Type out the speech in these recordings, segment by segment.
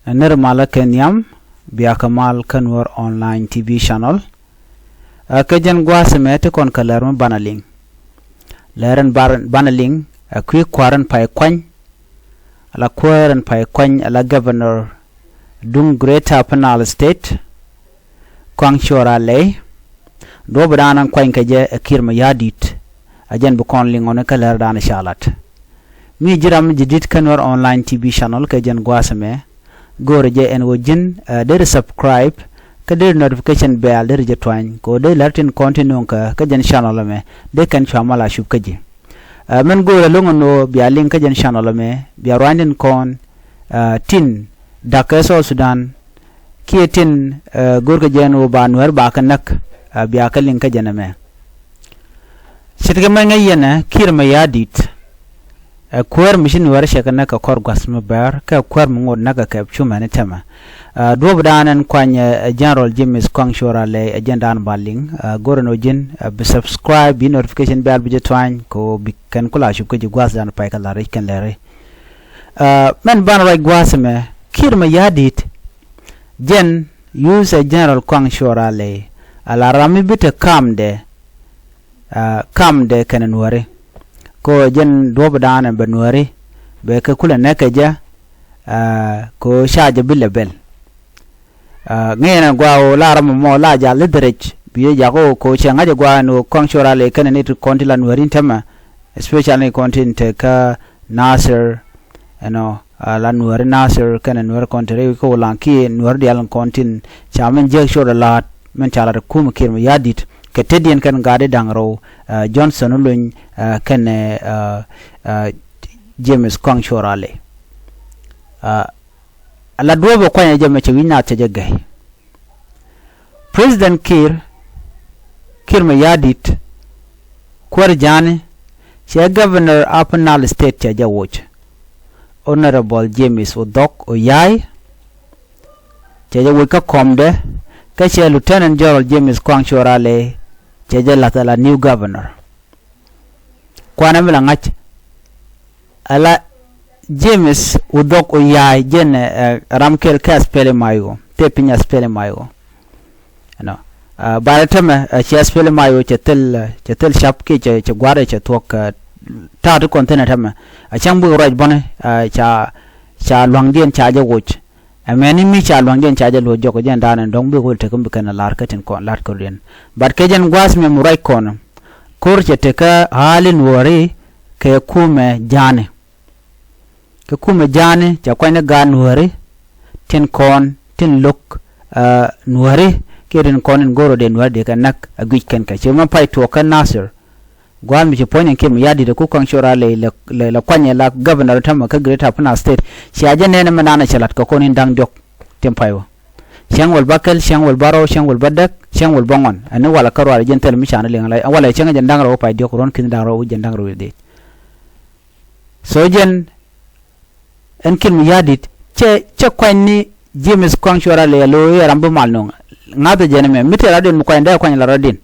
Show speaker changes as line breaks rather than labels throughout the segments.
nirmala kenyam biakamal kanwar online TV channel kajan gwasme te kon kalarm banaling laren banaling kwi kwaran pai kwany ala kwaran pai kwany ala governor dung greater penal state kɔaŋ shora lay do badanan kwany kaje kirma yadit ajan bu kon lingone kalar dan shalat mi jiram jidit kanwar online TV channel kajan gwasme gore je en wojin der subscribe ka der notification bell der je twany ko de latin continue ka jan channel me de kan chamala shub kaje men gore longono biya link ka jan channel me biya rwandin kon tin dakaso sudan kietin gorga jeno ba Nuer ba kanak biya ka link ka jan me sitga ma ngayena kirma yadit kwer mishin war shekana ka kor gwasma bar ka kwer mngod naga ka chuma ne tema do bdanan kwanya general James kɔaŋ shora le agendan baling gorno jin be subscribe bi notification bell bi jetwan ko bi kan kula shu ko ji gwas dan pai kala re kan lere men ban right gwasme kirma yadit jen use a general kɔaŋ shora le ala rami bita kamde kanen ware ko jen dob dana be Nueri be ka kula näkɛ ja ko shaje bille bel ngena gwa o lara mo la ja liderage biye jago ko changa ja gwa no kɔaŋ shora le kan ne to kontila Nueri tema especially content ka Nasser la Nueri Nasser kan Nueri kontre ko lanki Nueri dial content chamen je shora la men chala kuumɛ kirma yadit ke tedien kan gade dangro Johnson ulun kan James kɔaŋ shora le ala dobo kwanya jame che wina te jagay President kirma yadit kwar jani che governor apnal state che jawoch honorable James odok oyai che jawoch ka komde ka che lieutenant general James kɔaŋ shora le che la new governor kwana mila ngach ala James udok oyai jen ramkel ka spele mayo te pinya spele mayo baratama che spele mayo che tel shap ke che gware che tok ta to container tama a chambu raj bone cha lwangdien cha je woch ameni mi cha lwangdien cha je lo joko jen dan dong bi hol te kum kana lar katin kon lar koren but ke jen gwas me murai kon kor che te ka halin wore ke kuumɛ jane ke kuumɛ jane cha kwanya ga Nueri tin kon tin lok Nueri ke den kon goro de Nueri de kanak agui ken ka chema pai to kan Nasser gwal mi che ponen ke mi yadi de ku kɔaŋ shora le kwanya la governor tama ka greater penal state shi aje ne manana chalat ko konin dang dok tempayo shangwal bakal shangwal baro shangwal badak shangwal bongon ane wala karwa jen tel mi chana le ngala wala chenga jen dang ro pai dok ron kin dang ro jen dang ro de so jen en kin mi yadit che kwani James kɔaŋ shora le lo yarambu malno ngado jen me mitera den mu kwani da kwani la radin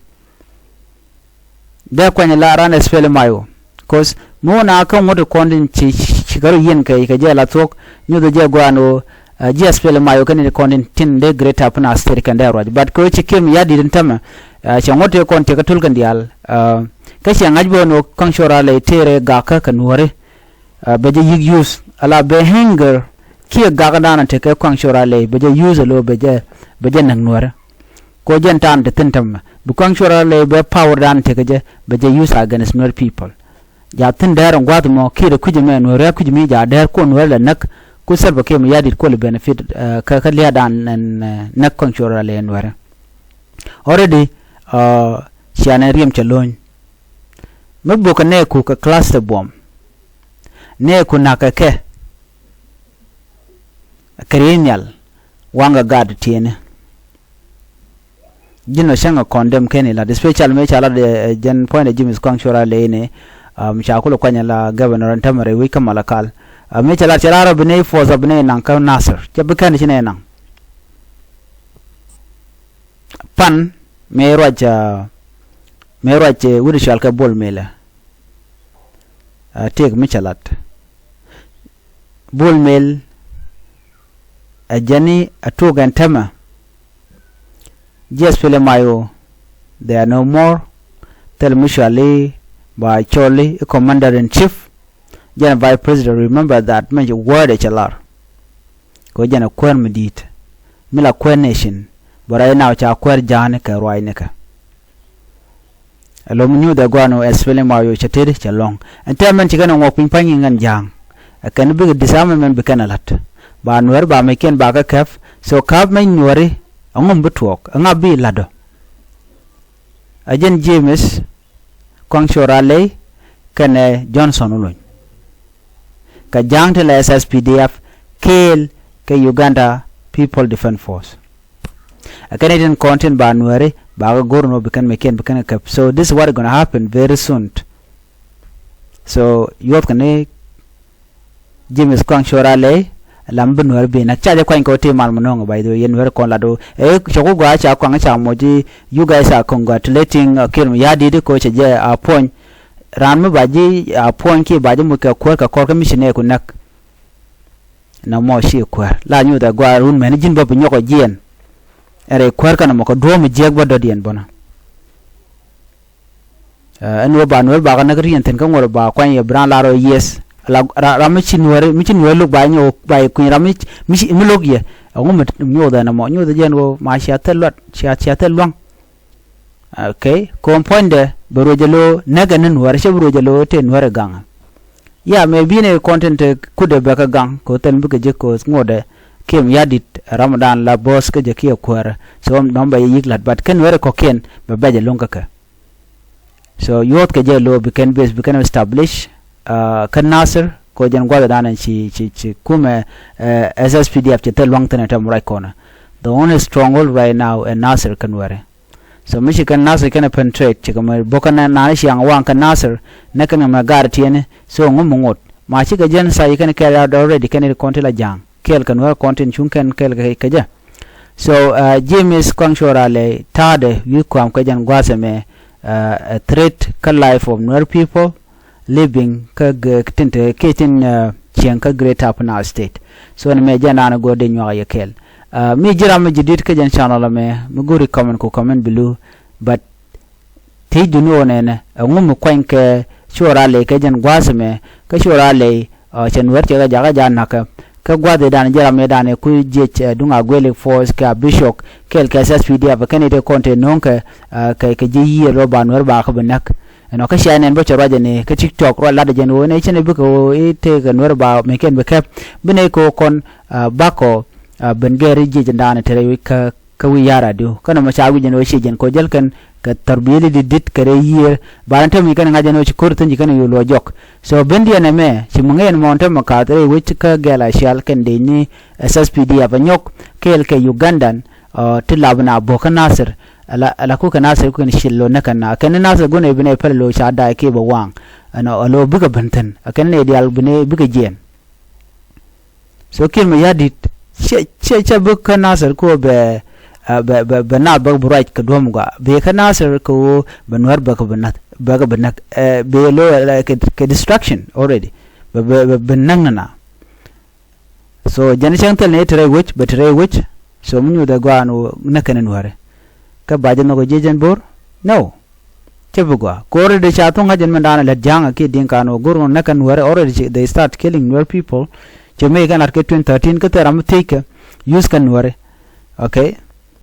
da kwani la ran spele mayo cause mo na kan wodo kondin ci shigaru yen kai ka je la tok nyudo je gwano je spele mayo kan ni kondin tin de greater penal state kan da roj but ko ci kim yadi den tama ci ngote kon te ka tul kan dial ka ci ngajbo no kɔaŋ shora le tere ga ka kan wore be je yig use ala be hanger ki ga ga dana te ka kɔaŋ shora le be je use lo be je nang Nueri ko jen tan de tintam bu kɔaŋ shora le be power dan te je be je use against Nuer people ja tin der ngwad mo kire kujime Nueri kujime ja der ko Nueri le nak ku serba ke mi yadit ko le benefit ka le dan nak kɔaŋ shora le Nueri already siana riem chalon mabbo ka ne ku ka cluster bomb ne ku nakɛ criminal wanga gad tiene jino shanga condemn keni la special me chala de jen point James kɔaŋ shora le ne mshakulu kwanya la governor ntamare wi kamala kal me chala chala bne forza bne nan ka Nasser je bikan chine nan pan me roja wuri shalka bol mele tek me chalat bol mel a jani a tugan tema just fele mayo they are no more tell mutually by Charlie commander in chief jana vice president remember that man word HLR ko jana kwen medit mila kwen nation but now cha kwer jane ka roi ne ka alo munyu da gwano as fele mayo chatere chalong and temen chigana ngopin pangi ngan jang akan big disarmament bekana lat ba Nuer ba meken ba ka kaf so kaf mai Nueri angom betuok anga bi lado ajen James Kong Chorale kane Johnson ulun ka jang te la SSPDF kel ke Uganda People Defense Force akane den content ba Nueri ba ga gorno bekan meken bekan kaf so this is what going to happen very soon so yot kane James Kong Chorale lambe Nuer be na chaje kwa ko te mal monongo by the way Nuer kon lado choko gwa cha kwa cha moji you guys are congratulating kilm ya didi ko che je a point ran me baji a point ki baji mu ka ko ka mission ko nak na mo shi ko la nyu da gwa run men jin bob nyoko jien ere ko ka na mo ko do mu jeg bodo dien bona anwo ba Nuer ba ka na rien ten ka ngor ba kwa ye bran la ro yes la ramichi Nuer look by nyo by queen ramich michi imlogie ngum nyo da na mo nyo da jengo ma sha telot sha telwang okay komponde borojelo naga Nuer she borojelo te Nuer gang ya me bine content kude baka gang ko ten buke je ko ngode kem yadit Ramadan la boss ke je kiyo kwara so nomba yiglat but ken Nuer ko ken be beje longa ka so yot ke je lo bekan base bekan establish kan Nasser ko jan gwada danan ci kuumɛ SSPDF ci te long tane tam right corner the only stronghold right now in Nasser kan ware so mishi kan Nasser kana penetrate ci kamar bokana na shi an wan kan Nasser na kan ma gar tiene so ngum ngot ma ci ga jan sai kan carry out already kan ne kontela jang kel kan ware content chun kan kel ka ja so James Kongshorale tade wi ko am ko jan gwase me a threat ka life of Nuer people living ka tinte ketin chiang ka great apna state so ne me jana na gode nyo ya kel mi jira me jidit ka jan channel me guri comment ko comment below but te duno ne ngum kwen ke Chorale ka jan gwasme ka Chorale chen wer ga jaga janna ka gwade dan jira me dan ku je dunga gwele force ka bishop kel ka SSPDF ka ne de konte non ka je yi ro ban wer ba ka benak no ka shanen bo chorwa jene ka TikTok ro la de jeno ne chene bu ko ite ga Nuer ba me ken be kep bine ko kon bako bengeri je jandana tere ka wi yara do kana ma chawi jeno shi jen ko jel kan ka tarbiyeli di dit kare yier barante mi kan ngajeno ci kurtan ji kan yo lo jok so bendi ne me ci mu ngeen monte ma ka tere wich ka gela shal kan de ni SSPD abanyok kel ke Ugandan tilabna bo kan Nasir ala ko kan Nasir ko ni shillo na kan Nasir gone bine pello sha da ke ba wang ana alo buga bantan akan ne dial bine buga jen so kel ma yadit che bu kan Nasir ko be na ba bright ka dom ga be kan Nasir ko Nuer ba ka banat ba ga banak be lo ke destruction already be benangna so janishang tel ne tere which so munyu da gwano nakan Nuer ka baje no go jejen bor no chebugwa kore de chatung ha jen mandana le janga ki dinka no guru nakan Nuer already they start killing Nuer people che me kan arke 2013 ka teram take use kan Nuer okay